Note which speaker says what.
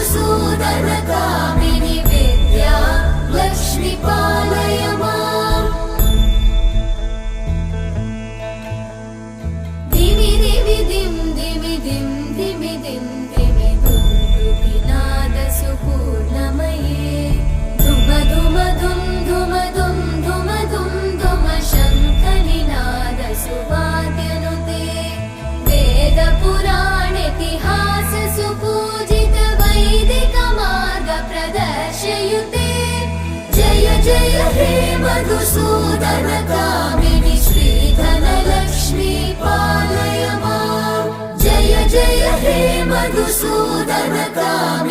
Speaker 1: मधुसूदन कामिनि विद्या लक्ष्मी पालय माम् दिमि दिमि दिं दिमि दिं दिमि दिं दिमि दुन्दुभिनाद सुपूर्णमये धुम धुम धुं धुम धुं धुम धुं धुम शङ्खनिनाद सुवाद्यनुते वेद पुराण इतिहास सुपूजित वैदिक मार्ग प्रदर्शयुते जय जय हे मधुसूदन कामिनि श्रीधन लक्ष्मी पालय माम् जय जय हे मधुसूदन कामिनि